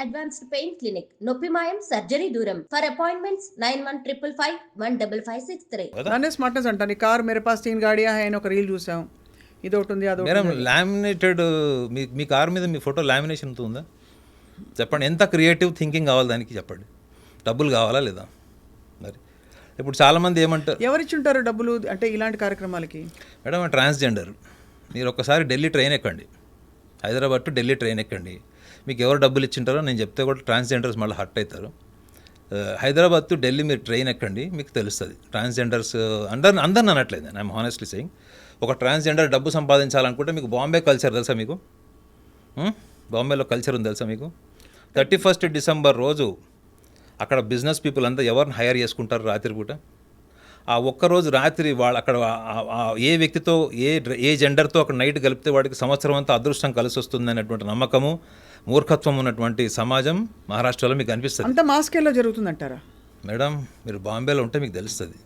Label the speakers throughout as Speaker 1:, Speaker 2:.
Speaker 1: Advanced pain clinic. నొప్పి మాయం, surgery దూరం. For appointments 9155515563.
Speaker 2: దాన్నే స్మార్ట్నెస్ అంటాను. ఈ కార్ మేరే పాస్ 3 గాడియా హై అని ఒక రీల్ చూసాం. ఇది ఒకటి ఉంది, అది
Speaker 3: మేడం లామినేటెడ్ మీ కార్ మీద మీ ఫోటో లామినేషన్ ఉందా చెప్పండి. ఎంత క్రియేటివ్ థింకింగ్ కావాలి దానికి చెప్పండి. డబ్బులు కావాలా లేదా? మరి ఇప్పుడు చాలామంది ఏమంటారు,
Speaker 2: ఎవరిచ్చి ఉంటారు డబ్బులు అంటే ఇలాంటి కార్యక్రమాలకి?
Speaker 3: మేడం ట్రాన్స్జెండర్, మీరు ఒక్కసారి ఢిల్లీ ట్రైన్ ఎక్కండి, హైదరాబాద్ టు ఢిల్లీ ట్రైన్ ఎక్కండి, మీకు ఎవరు డబ్బులు ఇచ్చింటారో నేను చెప్తే కూడా ట్రాన్స్జెండర్స్ మళ్ళీ హర్ట్ అవుతారు. హైదరాబాద్ టు ఢిల్లీ మీరు ట్రైన్ ఎక్కండి, మీకు తెలుస్తుంది. ట్రాన్స్జెండర్స్ అందరిని అనట్లేదు, ఐఎమ్ హానెస్ట్లీ సెయింగ్. ఒక ట్రాన్స్జెండర్ డబ్బు సంపాదించాలనుకుంటే మీకు బాంబే కల్చర్ తెలుసా? మీకు బాంబేలో కల్చర్ ఉంది తెలుసా మీకు? 31st డిసెంబర్ రోజు అక్కడ బిజినెస్ పీపుల్ అంతా ఎవరిని హైర్ చేసుకుంటారు రాత్రిపూట? ఆ ఒక్కరోజు రాత్రి వాళ్ళు అక్కడ ఏ వ్యక్తితో ఏ జెండర్తో అక్కడ నైట్ కలిపితే వాడికి సంవత్సరం అంతా అదృష్టం కలిసి వస్తుంది అనేటువంటి నమ్మకము, మూర్ఖత్వం ఉన్నటువంటి సమాజం మహారాష్ట్రలో మీకు అనిపిస్తుంది.
Speaker 2: అంత మాస్కేల్లో జరుగుతుందంటారా?
Speaker 3: మేడం మీరు బాంబేలో ఉంటే మీకు తెలుస్తుంది.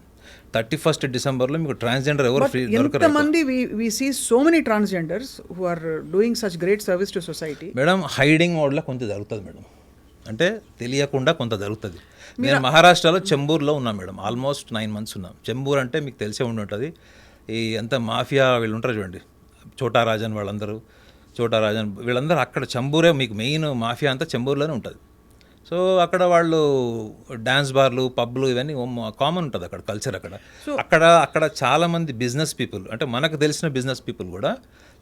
Speaker 3: 31st డిసెంబర్లో మీకు ట్రాన్స్జెండర్ ఎవరు ఫ్రీ దొరకరు.
Speaker 2: ఎంతమంది we see so many transgenders who are doing such great service to society.
Speaker 3: Madam hiding మోడ్లో కొంత జరుగుతుంది మేడం, అంటే తెలియకుండా కొంత జరుగుతుంది. నేను మహారాష్ట్రలో చెంబూర్లో ఉన్నాను మేడం, ఆల్మోస్ట్ 9 months ఉన్నాం. చెంబూర్ అంటే మీకు తెలిసే ఉండి ఉంటుంది, ఈ అంత మాఫియా వీళ్ళు ఉంటారు చూడండి, చోటా రాజన్ వాళ్ళందరూ, చోటా రాజన్ వీళ్ళందరూ అక్కడ చెంబూరే మీకు మెయిన్ మాఫియా అంతా చెంబూర్లోనే ఉంటుంది. సో అక్కడ వాళ్ళు డ్యాన్స్ బార్లు, పబ్లు ఇవన్నీ కామన్ ఉంటుంది అక్కడ కల్చర్. అక్కడ చాలామంది బిజినెస్ పీపుల్, అంటే మనకు తెలిసిన బిజినెస్ పీపుల్ కూడా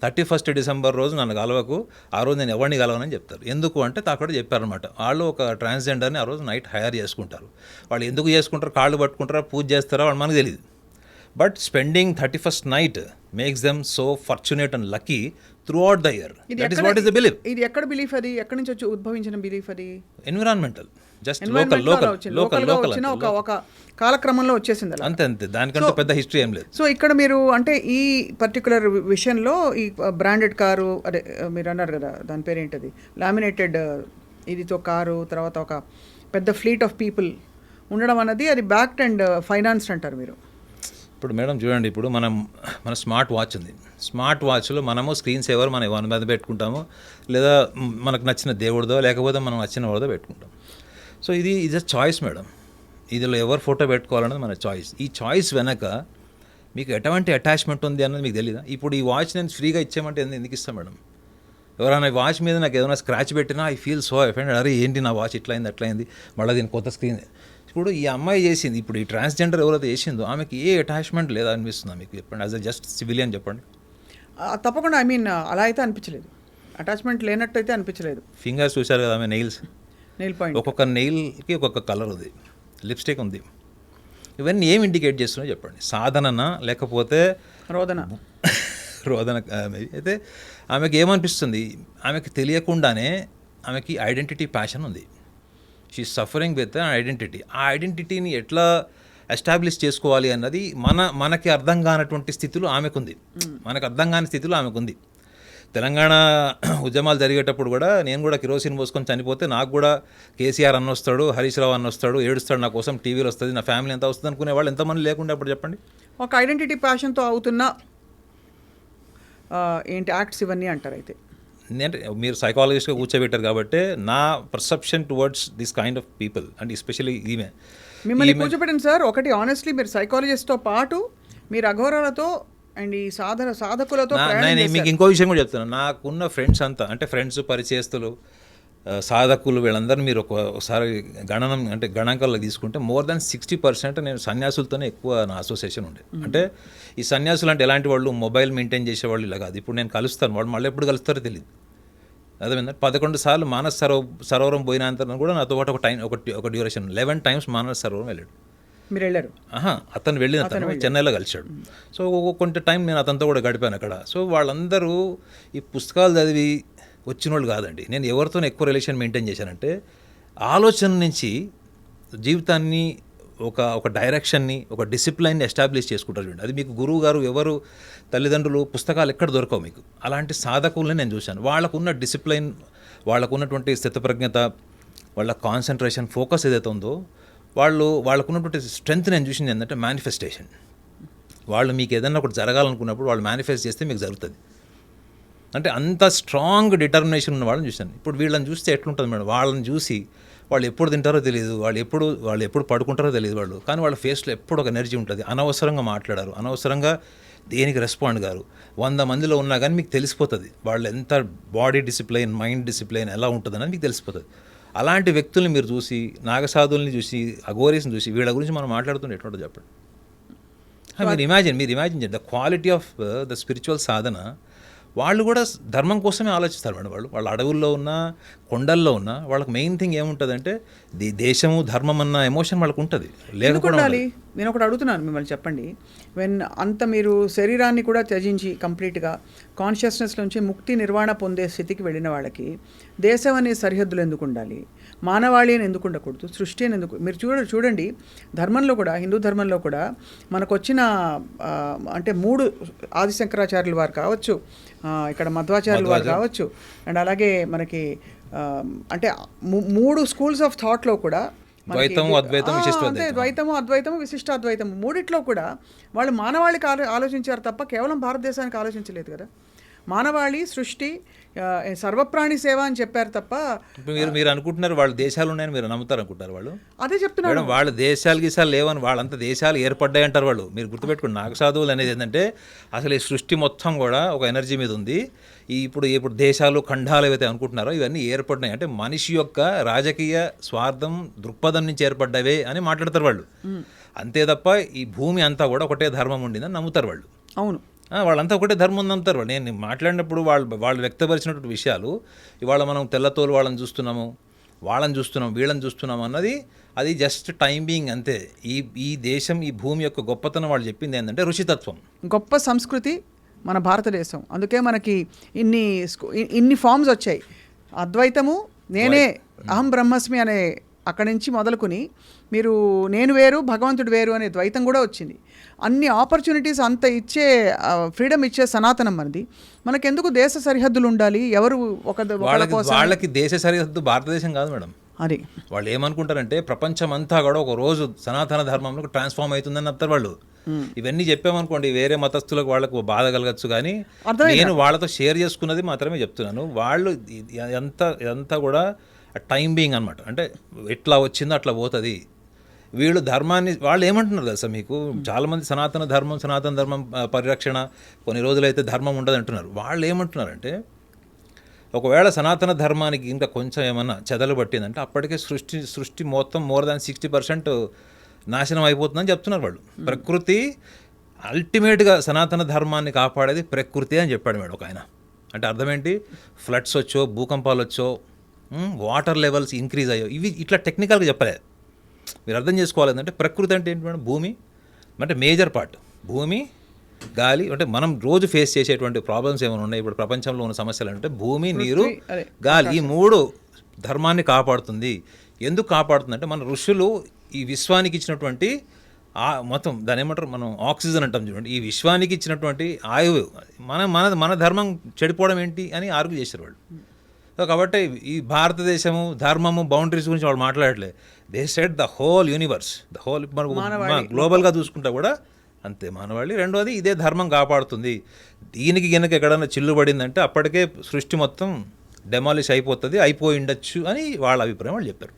Speaker 3: 31st డిసెంబర్ రోజు నన్ను కలవకు, ఆ రోజు నేను ఎవరిని కలవనని చెప్తారు. ఎందుకు అంటే అక్కడ చెప్పారనమాట, వాళ్ళు ఒక ట్రాన్స్జెండర్ని ఆ రోజు నైట్ హైర్ చేసుకుంటారు. వాళ్ళు ఎందుకు చేసుకుంటారు, కాళ్ళు పట్టుకుంటారా, పూజ చేస్తారా, వాళ్ళు మనకు తెలియదు. But spending 31st night makes them so fortunate and lucky through out the year. That is what is the belief.
Speaker 2: ఇది ఎక్కడ బిలీఫ్? అది ఎక్కడి నుంచి వచ్చి ఉద్భవించిన బిలీఫ్? అది
Speaker 3: ఎన్విరాన్మెంటల్, జస్ట్
Speaker 2: లోకల్ ఒక కాలక్రమంలో వచ్చేసింది అలా.
Speaker 3: అంతే, దానికంటే పెద్ద హిస్టరీ ఏం లేదు.
Speaker 2: సో ఇక్కడ మీరు అంటే ఈ పర్టికులర్ విషయంలో ఈ బ్రాండెడ్ కారు, అదే మీరు అన్నారు కదా దాని పేరు ఏంటది, లామినేటెడ్ ఇదితో కారు, తర్వాత ఒక పెద్ద ఫ్లీట్ ఆఫ్ పీపుల్ ఉండడం అన్నది అది బ్యాక్డ్ అండ్ ఫైనాన్స్డ్ అంటారు మీరు.
Speaker 3: ఇప్పుడు మేడం చూడండి, ఇప్పుడు మన స్మార్ట్ వాచ్ ఉంది. స్మార్ట్ వాచ్లో మనము స్క్రీన్ సేవర్ మనం వన్ మీద పెట్టుకుంటాము, లేదా మనకు నచ్చిన దేవుడిదో లేకపోతే మనం నచ్చిన వాడిదో పెట్టుకుంటాం. సో ఇది ఈజ్ అ చాయిస్ మేడం, ఇదిలో ఎవరు ఫోటో పెట్టుకోవాలన్నది మన చాయిస్. ఈ చాయిస్ వెనక మీకు ఎటువంటి అటాచ్మెంట్ ఉంది అన్నది మీకు తెలియదా? ఇప్పుడు ఈ వాచ్ నేను ఫ్రీగా ఇచ్చేయమంటే ఎందుకు ఇస్తాను మేడం? ఎవరైనా ఈ వాచ్ మీద నాకు ఏదైనా స్క్రాచ్ పెట్టినా ఐ ఫీల్ సో అఫెండెడ్, అరే ఏంటి నా వాచ్ ఇట్లయింది అట్లయింది, మళ్ళీ దీని కొత్త స్క్రీన్. ఇప్పుడు ఈ అమ్మాయి చేసింది, ఇప్పుడు ఈ ట్రాన్స్జెండర్ ఎవరైతే చేసిందో ఆమెకి ఏ అటాచ్మెంట్ లేదా అనిపిస్తుందా మీకు? చెప్పండి, యాజ్ అ జస్ట్ సివిలియన్ చెప్పండి.
Speaker 2: తప్పకుండా, ఐ మీన్ అలా అయితే అనిపించలేదు, అటాచ్మెంట్ లేనట్టు అయితే అనిపించలేదు.
Speaker 3: ఫింగర్స్ చూశారు కదా ఆమె, నెయిల్ పాయింట్, ఒక్కొక్క నెయిల్కి ఒక్కొక్క కలర్ ఉంది, లిప్స్టిక్ ఉంది. ఇవన్నీ ఏం ఇండికేట్ చేస్తున్నాయో చెప్పండి? సాధననా లేకపోతే
Speaker 2: రోదన
Speaker 3: అయితే ఆమెకి ఏమనిపిస్తుంది? ఆమెకి తెలియకుండానే ఆమెకి ఐడెంటిటీ ప్యాషన్ ఉంది. She suffering with identity. ఆ ఐడెంటిటీని ఎట్లా ఎస్టాబ్లిష్ చేసుకోవాలి అన్నది మనకి అర్థం కానటువంటి స్థితిలో ఆమెకుంది, మనకు అర్థం కాని స్థితిలో ఆమెకుంది. తెలంగాణ ఉద్యమాలు జరిగేటప్పుడు కూడా నేను కూడా కిరోసిన్ పోసుకొని చనిపోతే నాకు కూడా కేసీఆర్ అన్న వస్తాడు, హరీష్ రావు అన్న వస్తాడు, ఏడుస్తాడు, నా కోసం టీవీలో వస్తుంది, నా ఫ్యామిలీ ఎంత వస్తుంది అనుకునే వాళ్ళు ఎంతమంది లేకుండా అప్పుడు చెప్పండి.
Speaker 2: ఒక ఐడెంటిటీ ప్యాషన్తో అవుతున్న ఏంటి యాక్ట్స్ ఇవన్నీ అంటారు. అయితే
Speaker 3: నేను మీరు సైకాలజిస్ట్గా కూర్చోబెట్టారు కాబట్టి నా perception towards this kind of people, and especially
Speaker 2: మిమ్మల్ని కూర్చోబెట్టండి సార్. ఒకటి ఆనెస్ట్లీ మీరు సైకాలజిస్ట్తో పాటు మీరు అఘోరాలతో అండ్ ఈ సాధకులతో
Speaker 3: మీకు ఇంకో విషయం కూడా చెప్తున్నాను. నాకున్న ఫ్రెండ్స్ అంతా, అంటే ఫ్రెండ్స్, పరిచయస్తులు, సాధకులు, వీళ్ళందరూ మీరు ఒకసారి గణాంకాల్లో తీసుకుంటే మోర్ దాన్ 60% నేను సన్యాసులతోనే ఎక్కువ నా అసోసియేషన్ ఉండే. అంటే ఈ సన్యాసులు అంటే ఎలాంటి వాళ్ళు, మొబైల్ మెయింటైన్ చేసేవాళ్ళు ఇలా కాదు. ఇప్పుడు నేను కలుస్తాను, వాళ్ళు మళ్ళీ ఎప్పుడు కలుస్తారో తెలియదు. అదేవిధంగా 11 సార్లు మానస సరోవరం పోయినంత కూడా నాతో పాటు ఒక డ్యూరేషన్ 11 times మానస సరోవరం వెళ్ళాడు.
Speaker 2: మీరు వెళ్ళారు?
Speaker 3: అతను వెళ్ళిన చెన్నైలో కలిశాడు. సో కొంత టైం నేను అతనితో కూడా గడిపాను అక్కడ. సో వాళ్ళందరూ ఈ పుస్తకాలు చదివి వచ్చిన వాళ్ళు కాదండి. నేను ఎవరితో ఎక్కువ రిలేషన్ మెయింటైన్ చేశానంటే ఆలోచన నుంచి జీవితాన్ని ఒక డైరెక్షన్ని, ఒక డిసిప్లైన్ని ఎస్టాబ్లిష్ చేసుకుంటారు చూడండి. అది మీకు గురువు గారు ఎవరు, తల్లిదండ్రులు, పుస్తకాలు ఎక్కడ దొరకవు మీకు. అలాంటి సాధకుల్ని నేను చూశాను. వాళ్ళకున్న డిసిప్లైన్, వాళ్ళకున్నటువంటి స్థితప్రజ్ఞత, వాళ్ళ కాన్సన్ట్రేషన్, ఫోకస్ ఏదైతే ఉందో, వాళ్ళకున్నటువంటి స్ట్రెంగ్త్ నేను చూసింది ఏంటంటే మేనిఫెస్టేషన్. వాళ్ళు మీకు ఏదైనా ఒకటి జరగాలనుకున్నప్పుడు వాళ్ళు మేనిఫెస్ట్ చేస్తే మీకు జరుగుతుంది. అంటే అంత స్ట్రాంగ్ డిటర్మినేషన్ ఉన్న వాళ్ళని చూశాను. ఇప్పుడు వీళ్ళని చూస్తే ఎట్లుంటుంది మేడం, వాళ్ళని చూసి వాళ్ళు ఎప్పుడు తింటారో తెలియదు, వాళ్ళు ఎప్పుడు పడుకుంటారో తెలియదు వాళ్ళు, కానీ వాళ్ళ ఫేస్లో ఎప్పుడు ఒక ఎనర్జీ ఉంటుంది. అనవసరంగా మాట్లాడారు, అనవసరంగా దేనికి రెస్పాండ్ గారు. 100 మందిలో ఉన్నా కానీ మీకు తెలిసిపోతుంది వాళ్ళు ఎంత బాడీ డిసిప్లైన్, మైండ్ డిసిప్లైన్ ఎలా ఉంటుందని మీకు తెలిసిపోతుంది. అలాంటి వ్యక్తుల్ని మీరు చూసి, నాగసాధుల్ని చూసి, అఘోరీస్ని చూసి వీళ్ళ గురించి మనం మాట్లాడుతుంటే ఎట్లుంటుందో చెప్పండి. మీరు ఇమాజిన్ చేయండి the quality of the spiritual sadhana. వాళ్ళు కూడా ధర్మం కోసమే ఆలోచిస్తారు మేడం. వాళ్ళు అడవుల్లో ఉన్నా, కొండల్లో ఉన్నా, వాళ్ళకి మెయిన్ థింగ్ ఏముంటుందంటే దేశము, ధర్మం అన్న ఎమోషన్ వాళ్ళకు ఉంటుంది. లేకపోతే
Speaker 2: నేను ఒకటి అడుగుతున్నాను మిమ్మల్ని, చెప్పండి. అంత మీరు శరీరాన్ని కూడా త్యజించి కంప్లీట్గా కాన్షియస్నెస్ నుంచి ముక్తి నిర్వాణ పొందే స్థితికి వెళ్ళిన వాళ్ళకి దేశం అనే సరిహద్దులు ఎందుకు ఉండాలి, మానవాళి అని ఎందుకు ఉండకూడదు, సృష్టి అని ఎందుకు? మీరు చూడండి ధర్మంలో కూడా, హిందూ ధర్మంలో కూడా మనకు వచ్చిన అంటే 3 ఆదిశంకరాచార్యుల వారు కావచ్చు, ఇక్కడ మధ్వాచార్యుల వారు కావచ్చు, అండ్ అలాగే మనకి అంటే 3 స్కూల్స్ ఆఫ్ థాట్లో కూడా
Speaker 3: ద్వైతము,
Speaker 2: అద్వైతము, విశిష్టాద్వైతము, 3 కూడా వాళ్ళు మానవాళికి ఆలోచించారు తప్ప కేవలం భారతదేశానికి ఆలోచించలేదు కదా. మానవాళి, సృష్టి, సర్వప్రాణి సేవ అని చెప్పారు తప్ప.
Speaker 3: మీరు అనుకుంటున్నారు వాళ్ళ దేశాలు ఉన్నాయని మీరు నమ్ముతారు అనుకుంటారు. వాళ్ళు అదే
Speaker 2: చెప్తున్నారు
Speaker 3: మేడం, వాళ్ళ దేశాలు గీసాలు లేవని, వాళ్ళంతా దేశాలు ఏర్పడ్డాయి అంటారు వాళ్ళు. మీరు గుర్తుపెట్టుకుని, నాగసాధువులు అనేది ఏంటంటే అసలు ఈ సృష్టి మొత్తం కూడా ఒక ఎనర్జీ మీద ఉంది. ఇప్పుడు దేశాలు, ఖండాలు ఏవైతే అనుకుంటున్నారో ఇవన్నీ ఏర్పడినాయి అంటే మనిషి యొక్క రాజకీయ స్వార్థం, దృక్పథం నుంచి ఏర్పడ్డవే అని మాట్లాడతారు వాళ్ళు. అంతే తప్ప ఈ భూమి అంతా కూడా ఒకటే ధర్మం ఉండిందని నమ్ముతారు వాళ్ళు.
Speaker 2: అవును,
Speaker 3: వాళ్ళంతా ఒకటే ధర్మం నమ్ముతారు వాళ్ళు. నేను మాట్లాడినప్పుడు వాళ్ళు వ్యక్తపరిచినటువంటి విషయాలు, ఇవాళ మనం తెల్లతోలు వాళ్ళని చూస్తున్నాం, వీళ్ళని చూస్తున్నాం అన్నది అది జస్ట్ టైం బీయింగ్ అంతే. ఈ దేశం, ఈ భూమి యొక్క గొప్పతనం వాళ్ళు చెప్పింది ఏంటంటే ఋషితత్వం,
Speaker 2: గొప్ప సంస్కృతి మన భారతదేశం. అందుకే మనకి ఇన్ని ఫామ్స్ వచ్చాయి. అద్వైతము, నేనే అహం బ్రహ్మస్మి అనే అక్కడి నుంచి మొదలుకొని మీరు నేను వేరు, భగవంతుడు వేరు అనే ద్వైతం కూడా వచ్చింది. అన్ని ఆపర్చునిటీస్ అంత ఇచ్చే ఫ్రీడమ్ ఇచ్చే సనాతనం మనది. మనకెందుకు దేశ సరిహద్దులు ఉండాలి? ఎవరు
Speaker 3: వాళ్ళకి దేశ సరిహద్దు భారతదేశం కాదు మేడం.
Speaker 2: అది
Speaker 3: వాళ్ళు ఏమనుకుంటారంటే ప్రపంచం అంతా కూడా ఒక రోజు సనాతన ధర్మంలో ట్రాన్స్ఫార్మ్ అవుతుందని చెప్తారు వాళ్ళు. ఇవన్నీ చెప్పామనుకోండి వేరే మతస్థులకు వాళ్ళకు బాధ కలగచ్చు, కానీ నేను వాళ్ళతో షేర్ చేసుకున్నది మాత్రమే చెప్తున్నాను. వాళ్ళు ఎంత కూడా టైం బీయింగ్ అనమాట. అంటే ఎట్లా వచ్చిందో అట్లా పోతుంది. వీళ్ళు ధర్మాన్ని వాళ్ళు ఏమంటున్నారు తెలుసా మీకు, చాలామంది సనాతన ధర్మం పరిరక్షణ, కొన్ని రోజులైతే ధర్మం ఉండదు అంటున్నారు. వాళ్ళు ఏమంటున్నారంటే ఒకవేళ సనాతన ధర్మానికి ఇంకా కొంచెం ఏమన్నా చెదలు పట్టిందంటే అప్పటికే సృష్టి మొత్తం మోర్ దాన్ 60% నాశనం అయిపోతుందని చెప్తున్నారు వాళ్ళు. ప్రకృతి అల్టిమేట్గా సనాతన ధర్మాన్ని కాపాడేది ప్రకృతి అని చెప్పాడు మేడం ఒక ఆయన. అంటే అర్థం ఏంటి, ఫ్లడ్స్ వచ్చో, భూకంపాలు వచ్చో, వాటర్ లెవెల్స్ ఇంక్రీజ్ అయ్యో, ఇవి ఇట్లా టెక్నికల్గా చెప్పలేదు. మీరు అర్థం చేసుకోవాలి ఏంటంటే ప్రకృతి అంటే ఏంటి మేడం, భూమి అంటే మేజర్ పార్ట్, భూమి, గాలి. అంటే మనం రోజు ఫేస్ చేసేటువంటి ప్రాబ్లమ్స్ ఏమైనా ఉన్నాయి ఇప్పుడు ప్రపంచంలో ఉన్న సమస్యలు అంటే భూమి, నీరు, గాలి, ఈ 3 ధర్మాన్ని కాపాడుతుంది. ఎందుకు కాపాడుతుంది అంటే మన ఋషులు ఈ విశ్వానికి ఇచ్చినటువంటి మొత్తం దాని ఏమంటారు, మనం ఆక్సిజన్ అంటాం చూడండి, ఈ విశ్వానికి ఇచ్చినటువంటి ఆయువు మన ధర్మం చెడిపోవడం ఏంటి అని ఆర్గ్యూ చేశారు వాళ్ళు. సో కాబట్టి ఈ భారతదేశము, ధర్మము, బౌండరీస్ గురించి వాళ్ళు మాట్లాడట్లేదు. They said the whole universe, the whole గ్లోబల్గా చూసుకుంటా కూడా అంతే మానవాళి. రెండోది ఇదే ధర్మం కాపాడుతుంది. దీనికి గనక ఎక్కడన్నా చిల్లు పడిందంటే అప్పటికే సృష్టి మొత్తం డెమాలిష్ అయిపోయి ఉండొచ్చు అని వాళ్ళ అభిప్రాయం వాళ్ళు చెప్పారు.